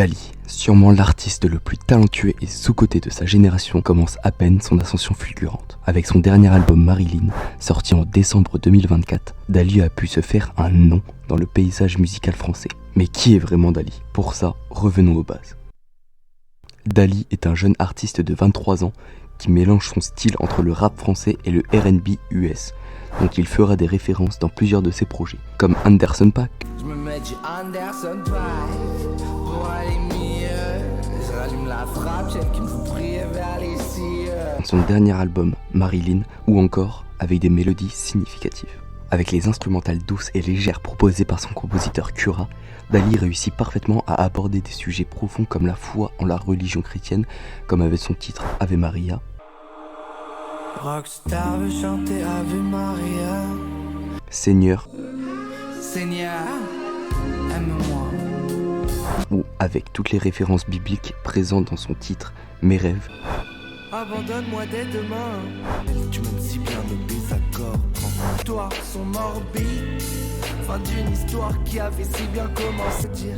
Dali, sûrement l'artiste le plus talentueux et sous-coté de sa génération, commence à peine son ascension fulgurante. Avec son dernier album Marilyn, sorti en décembre 2024, Dali a pu se faire un nom dans le paysage musical français. Mais qui est vraiment Dali? Pour ça, revenons aux bases. Dali est un jeune artiste de 23 ans qui mélange son style entre le rap français et le R&B US, dont il fera des références dans plusieurs de ses projets, comme Anderson .Paak, Je me mets du Anderson .Paak pour aller mieux. Je rallume la frappe, celle qui me fout prier vers les cieux. dans son dernier album Marilyn, ou encore avec des mélodies significatives. Avec les instrumentales douces et légères proposées par son compositeur Cura, Dali réussit parfaitement à aborder des sujets profonds comme la foi en la religion chrétienne, comme avec son titre Ave Maria, Rockstar veut chanter Ave Maria. Seigneur, Seigneur, aime-moi. ou avec toutes les références bibliques présentes dans son titre Mes rêves, Abandonne-moi dès demain. Tu m'aimes si bien, nos désaccords. Toi, sont morbides. Fin d'une histoire qui avait si bien commencé. Dire.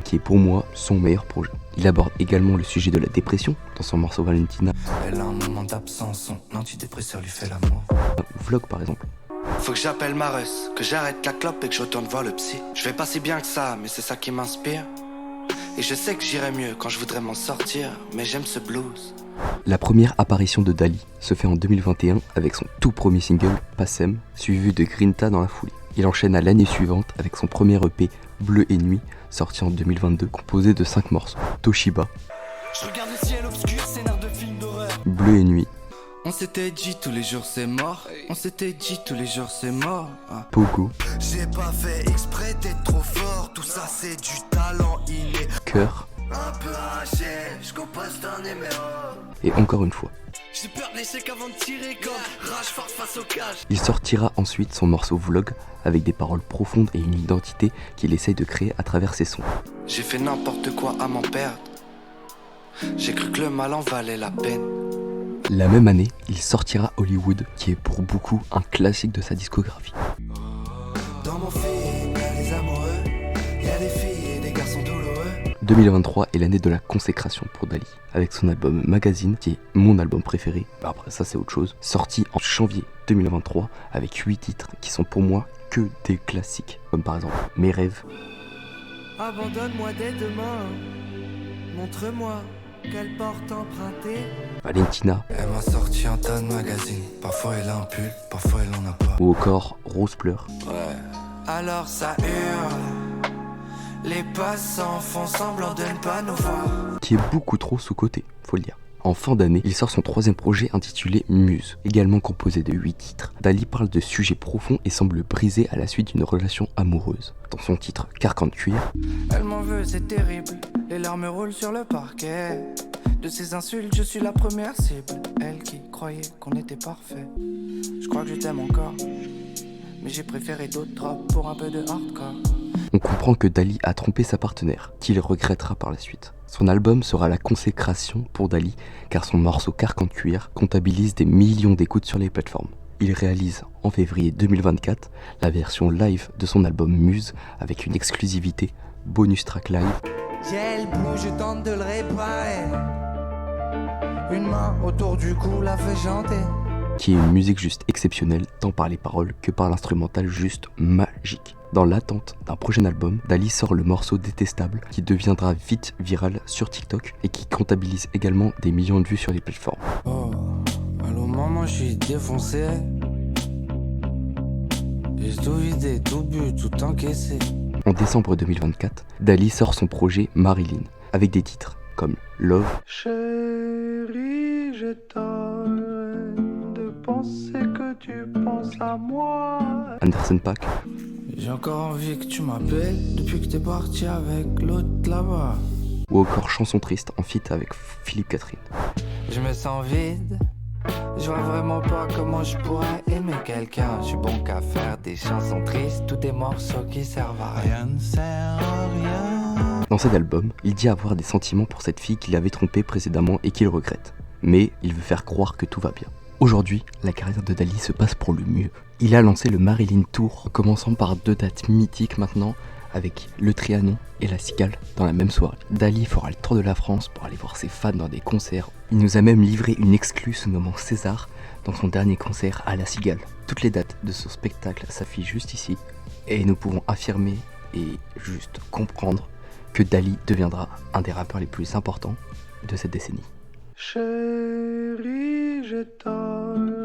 qui est pour moi son meilleur projet. Il aborde également le sujet de la dépression dans son morceau Valentina, Elle a un moment d'absence, son antidépresseur lui fait l'amour. ou Vlog par exemple. Faut que j'appelle Marus, que j'arrête la clope et que je retourne voir le psy. Je vais pas si bien que ça, mais c'est ça qui m'inspire. Et je sais que j'irai mieux quand je voudrais m'en sortir, mais j'aime ce blues. La première apparition de Dali se fait en 2021 avec son tout premier single, Passem, suivi de Grinta dans la foulée. Il enchaîne à l'année suivante avec son premier EP, Bleu et Nuit, sorti en 2022, composé de 5 morceaux. Toshiba, Je regarde le ciel obscur, scénar de film d'horreur. Bleu et Nuit, On s'était dit tous les jours c'est mort. On s'était dit tous les jours c'est mort. Pogo, J'ai pas fait exprès d'être trop fort. Tout ça c'est du talent inné. Cœur, Un peu arraché, je compose un numéro. et encore une fois. J'ai peur de l'échec avant de tirer comme rage force face au cage. Il sortira ensuite son morceau Vlog avec des paroles profondes et une identité qu'il essaye de créer à travers ses sons. J'ai fait n'importe quoi à m'en perdre. J'ai cru que le mal en valait la peine. La même année, il sortira Hollywood, qui est pour beaucoup un classique de sa discographie. Dans mon film, y'a des amoureux, y'a des filles et des garçons douloureux. 2023 est l'année de la consécration pour Dali, avec son album Magazine, qui est mon album préféré, après ça c'est autre chose, sorti en janvier 2023, avec 8 titres qui sont pour moi que des classiques, comme par exemple Mes rêves, Abandonne-moi dès demain. Montre-moi quelle porte emprunter. Valentina, Elle m'a sorti un tas de magazines. Parfois elle a un pull, parfois elle en a pas. ou encore Rose pleure. Ouais. Alors ça hurle. Les passants font semblant de ne pas nous voir. Qui est beaucoup trop sous-coté, faut le dire. En fin d'année, il sort son troisième projet intitulé Muse, également composé de 8 titres. Dali parle de sujets profonds et semble brisé à la suite d'une relation amoureuse. Dans son titre Carcan de cuir, Elle m'en veut, c'est terrible. Les larmes roulent sur le parquet. De ces insultes, je suis la première cible. Elle qui croyait qu'on était parfait. Je crois que je t'aime encore. Mais j'ai préféré d'autres drops pour un peu de hardcore. on comprend que Dali a trompé sa partenaire, qu'il regrettera par la suite. Son album sera la consécration pour Dali, car son morceau Carcan de cuir comptabilise des millions d'écoutes sur les plateformes. Il réalise en février 2024 la version live de son album Muse avec une exclusivité bonus track live J'ai le bout, je tente de le réparer. Une main autour du cou la fait chanter. qui est une musique juste exceptionnelle tant par les paroles que par l'instrumental juste magique. Dans l'attente d'un prochain album, Dali sort le morceau Détestable qui deviendra vite viral sur TikTok et qui comptabilise également des millions de vues sur les plateformes. Oh, allô maman, je suis défoncé. J'ai tout vidé, tout bu, tout encaissé. En décembre 2024, Dali sort son projet Marilyn avec des titres comme Love, Chérie, je t'arrête de penser que tu penses à moi. Anderson .Paak, J'ai encore envie que tu m'appelles depuis que t'es parti avec l'autre là-bas. ou encore Chanson triste en feat avec Philippe Catherine. Je me sens vide. Je vois vraiment pas comment je pourrais aimer quelqu'un. Je suis bon qu'à faire des chansons tristes, tous des morceaux qui servent à rien. Ne sert à rien. Dans cet album, il dit avoir des sentiments pour cette fille qu'il avait trompée précédemment et qu'il regrette. Mais il veut faire croire que tout va bien. Aujourd'hui, la carrière de Dali se passe pour le mieux. Il a lancé le Marilyn Tour, en commençant par 2 dates mythiques maintenant, avec le Trianon et la Cigale dans la même soirée. Dali fera le tour de la France pour aller voir ses fans dans des concerts. Il nous a même livré une exclue se nommant César dans son dernier concert à la Cigale. Toutes les dates de ce spectacle s'affichent juste ici, et nous pouvons affirmer et juste comprendre que Dali deviendra un des rappeurs les plus importants de cette décennie. Chérie, je t'aime.